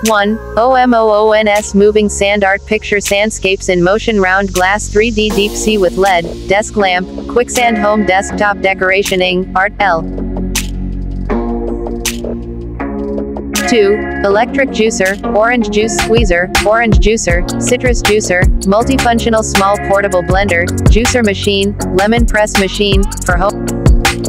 1. OMOONS Moving Sand Art Picture Sandscapes in Motion Round Glass 3D Deep Sea with LED, Desk Lamp, Quicksand Home Desktop Decoration ing, Art L. 2. Electric Juicer, Orange Juice Squeezer, Orange Juicer, Citrus Juicer, Multifunctional Small Portable Blender, Juicer Machine, Lemon Press Machine, for home.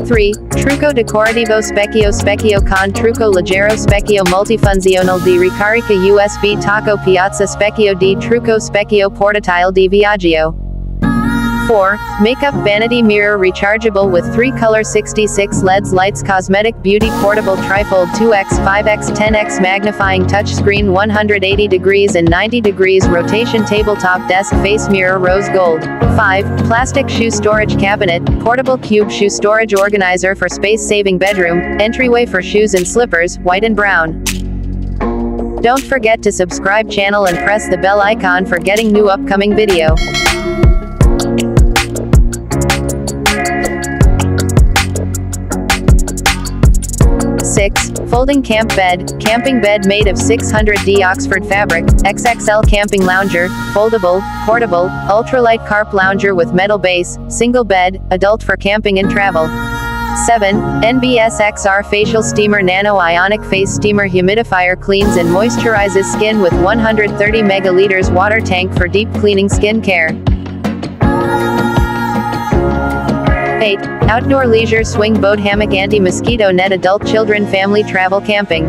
3. Trucco decorativo Specchio con trucco leggero Specchio multifunzionale di ricarica USB Tacco Piazza Specchio di trucco Specchio portatile di viaggio. 4. Makeup Vanity Mirror Rechargeable with 3-color 66 LEDs Lights Cosmetic Beauty Portable Trifold 2x 5x 10x Magnifying Touchscreen 180 degrees and 90 degrees Rotation Tabletop Desk Face Mirror Rose Gold. 5. Plastic Shoe Storage Cabinet, Portable Cube Shoe Storage Organizer for Space-Saving Bedroom, Entryway for Shoes and Slippers, White and Brown. Don't forget to subscribe channel and press the bell icon for getting new upcoming video. 6. Folding Camp Bed, Camping Bed made of 600D Oxford fabric, XXL Camping Lounger, Foldable, Portable, Ultralight Carp Lounger with metal base, Single Bed, Adult for camping and travel. 7. NBS XR Facial Steamer Nano Ionic Face Steamer Humidifier cleans and moisturizes skin with 130 megaliters water tank for deep cleaning skin care. 8. Outdoor Leisure Swing Boat Hammock Anti-Mosquito Net Adult Children Family Travel Camping.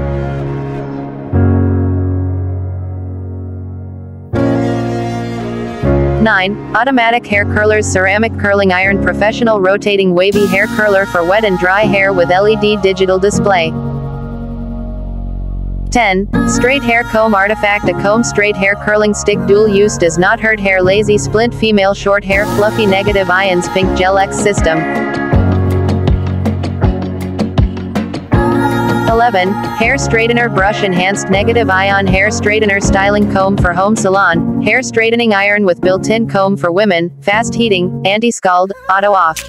9. Automatic Hair Curlers Ceramic Curling Iron Professional Rotating Wavy Hair Curler for wet and dry hair with LED digital display. 10. Straight Hair Comb Artifact A comb straight hair curling stick dual use does not hurt hair lazy splint female short hair fluffy negative ions pink gel X system. 11. Hair Straightener Brush Enhanced Negative Ion Hair Straightener Styling Comb for Home Salon, Hair Straightening Iron with built-in comb for women, fast heating, anti-scald, auto off.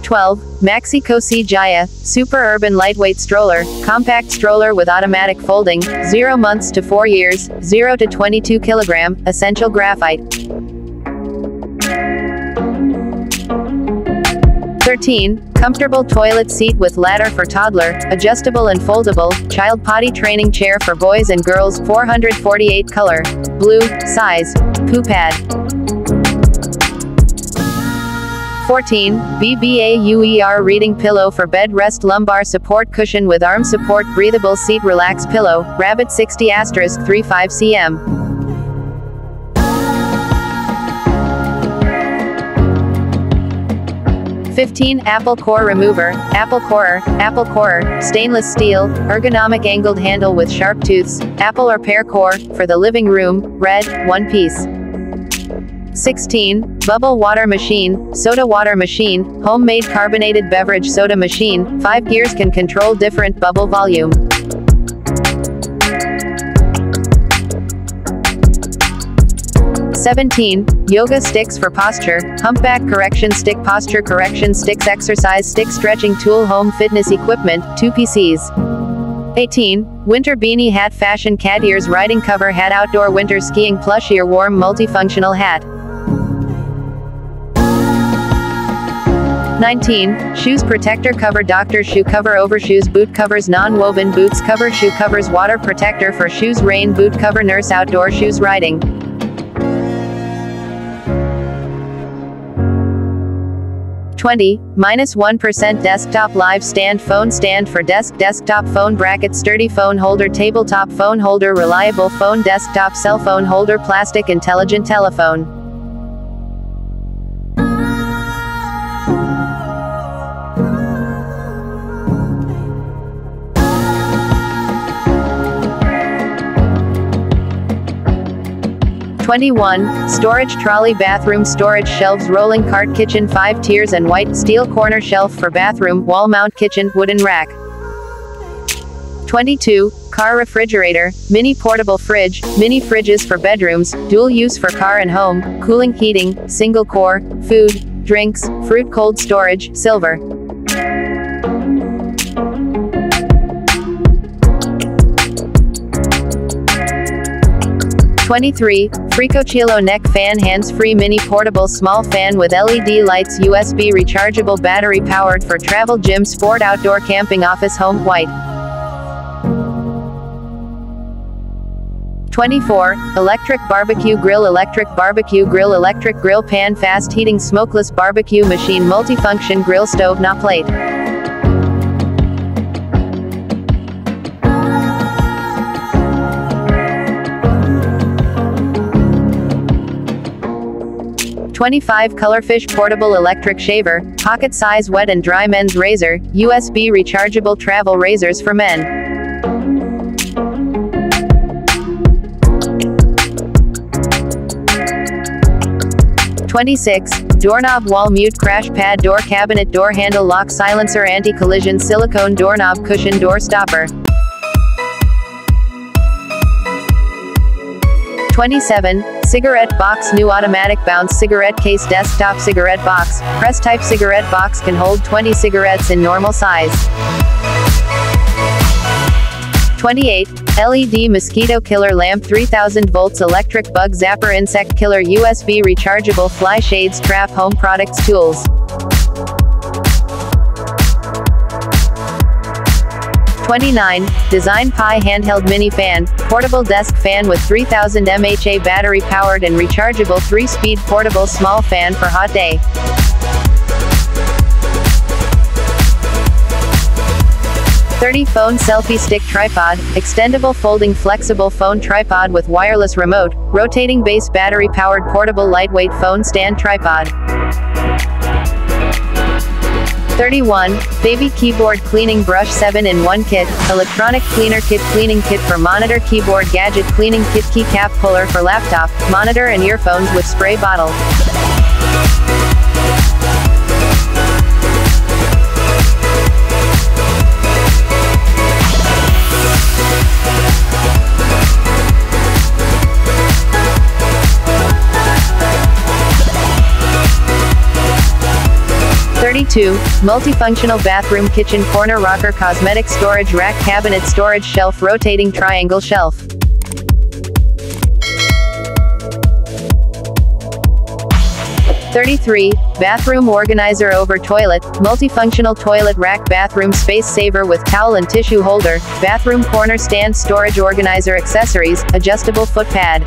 12. Maxi 𝐏𝐫𝐨𝐝𝐿 Super Urban Lightweight Stroller, Compact Stroller with Automatic Folding, 0 months to 4 years, 0 to 22 kg, Essential Graphite. 13. Comfortable Toilet Seat with Ladder for Toddler, Adjustable and Foldable, Child Potty Training Chair for Boys and Girls 448 color, blue, size, poo pad. 14. BBAUER Reading Pillow for Bed Rest Lumbar Support Cushion with Arm Support Breathable Seat Relax Pillow, Rabbit 60*35 cm. 15. Apple Core Remover, Apple Corer, Stainless Steel, Ergonomic Angled Handle with Sharp Tooths, Apple or Pear Core, for the living room, red, 1 piece. 16. Bubble Water Machine, Soda Water Machine, Homemade Carbonated Beverage Soda Machine, 5 gears can control different bubble volume. 17. Yoga Sticks for Posture, Humpback Correction Stick Posture Correction Sticks Exercise Stick Stretching Tool Home Fitness Equipment, 2 PCs. 18. Winter Beanie Hat Fashion Cat Ears Riding Cover Hat Outdoor Winter Skiing Plush Ear Warm Multifunctional Hat. 19. Shoes Protector Cover Doctor Shoe Cover Overshoes Boot Covers Non-Woven Boots Cover Shoe Covers Water Protector for Shoes Rain Boot Cover Nurse Outdoor Shoes Riding. 20. -1% Desktop Live Stand Phone Stand for Desk Desktop Phone Bracket Sturdy Phone Holder Tabletop Phone Holder Reliable Phone Desktop Cell Phone Holder Plastic Intelligent Telephone. Storage Trolley Bathroom Storage Shelves Rolling Cart Kitchen 5 tiers and white steel corner shelf for bathroom wall mount kitchen wooden rack. 22. Car Refrigerator, Mini Portable Fridge, Mini Fridges for bedrooms, dual use for car and home, cooling heating, single core, food, drinks, fruit cold storage, silver. 23. 23. 𝐏𝐫𝐶 Neck Fan Hands-Free Mini Portable Small Fan with LED Lights USB Rechargeable Battery Powered for Travel Gym Sport Outdoor Camping Office Home White. 24. Electric Barbecue Grill Electric Barbecue Grill Electric Grill Pan Fast Heating Smokeless Barbecue Machine Multifunction Grill Stove Not Plate. 25. Colorfish Portable Electric Shaver, Pocket Size Wet and Dry Men's Razor, USB Rechargeable Travel Razors for Men. 26. Doorknob Wall Mute Crash Pad Door Cabinet Door Handle Lock Silencer Anti-Collision Silicone Doorknob Cushion Door Stopper. 27. Cigarette Box New Automatic Bounce Cigarette Case Desktop Cigarette Box, Press Type Cigarette Box can hold 20 cigarettes in normal size. 28. LED Mosquito Killer Lamp 3000 volts Electric Bug Zapper Insect Killer USB Rechargeable Fly Shades Trap Home Products Tools. 29. Design Pi Handheld Mini Fan, Portable Desk Fan with 3000 mAh battery powered and rechargeable 3-speed portable small fan for hot day. 30. Phone Selfie Stick Tripod, Extendable Folding Flexible Phone Tripod with Wireless Remote, Rotating Base Battery Powered Portable Lightweight Phone Stand Tripod. 31. Baby Keyboard Cleaning Brush 7-in-1 Kit, Electronic Cleaner Kit Cleaning Kit for Monitor Keyboard Gadget Cleaning Kit Keycap Puller for Laptop, Monitor and Earphones with Spray Bottle. 32. Multifunctional Bathroom Kitchen Corner Rocker Cosmetic Storage Rack Cabinet Storage Shelf Rotating Triangle Shelf. 33. Bathroom Organizer Over Toilet, Multifunctional Toilet Rack Bathroom Space Saver with Towel and Tissue Holder, Bathroom Corner Stand Storage Organizer Accessories, Adjustable Foot Pad.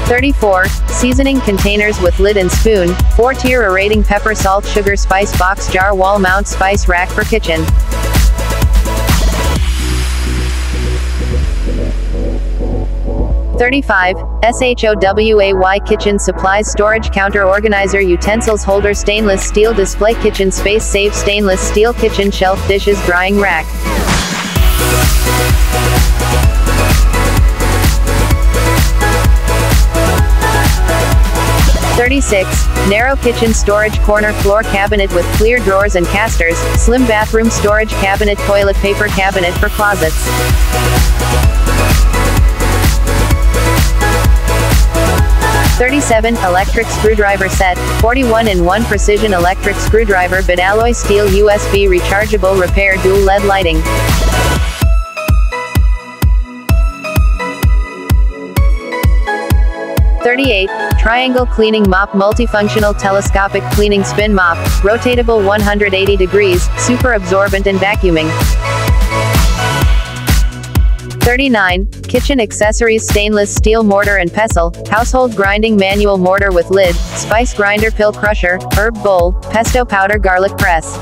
34. Seasoning Containers with Lid and Spoon, 4-tier Aerating Pepper Salt Sugar Spice Box Jar Wall Mount Spice Rack for Kitchen. 35. SHOWAY Kitchen Supplies Storage Counter Organizer Utensils Holder Stainless Steel Display Kitchen Space Save Stainless Steel Kitchen Shelf Dishes Drying Rack. 36. Narrow Kitchen Storage Corner Floor Cabinet with Clear Drawers and Casters, Slim Bathroom Storage Cabinet Toilet Paper Cabinet for Closets. 37. Electric Screwdriver Set, 41-in-1 Precision Electric Screwdriver Bit Alloy Steel USB Rechargeable Repair Dual LED Lighting. 38. Triangle Cleaning Mop Multifunctional Telescopic Cleaning Spin Mop, Rotatable 180 degrees, Super Absorbent and Vacuuming. 39. Kitchen Accessories Stainless Steel Mortar and Pestle, Household Grinding Manual Mortar with Lid, Spice Grinder Pill Crusher, Herb Bowl, Pesto Powder Garlic Press.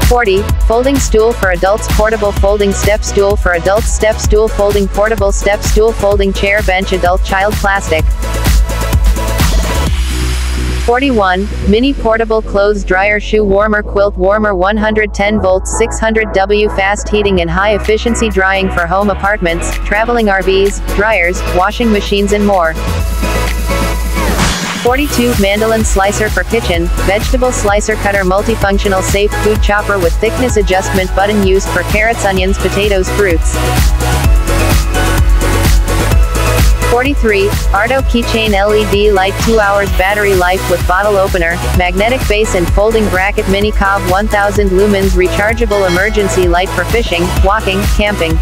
40. Folding Stool for Adults Portable Folding Step Stool for Adults Step Stool Folding Portable Step Stool Folding Chair Bench Adult Child Plastic. 41. Mini Portable Clothes Dryer Shoe Warmer Quilt Warmer 110 volts 600 W Fast Heating and High Efficiency Drying for Home Apartments, Traveling RVs, Dryers, Washing Machines and more. 42. Mandolin Slicer for Kitchen, Vegetable Slicer Cutter Multifunctional Safe Food Chopper with Thickness Adjustment Button used for carrots, onions, potatoes, fruits. 43. Arto Keychain LED Light 2 hours battery life with bottle opener, magnetic base and folding bracket Mini 𝐏𝐫𝐨𝐝 1000 lumens rechargeable emergency light for fishing, walking, camping.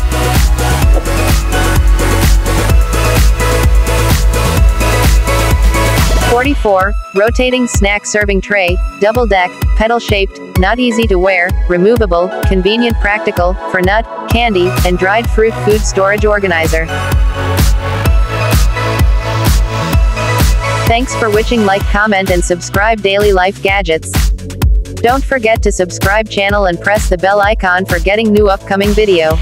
44. Rotating snack serving tray, double deck, pedal shaped, not easy to wear, removable, convenient practical, for nut, candy, and dried fruit food storage organizer. Thanks for watching. Like, comment and subscribe daily life gadgets. Don't forget to subscribe channel and press the bell icon for getting new upcoming video.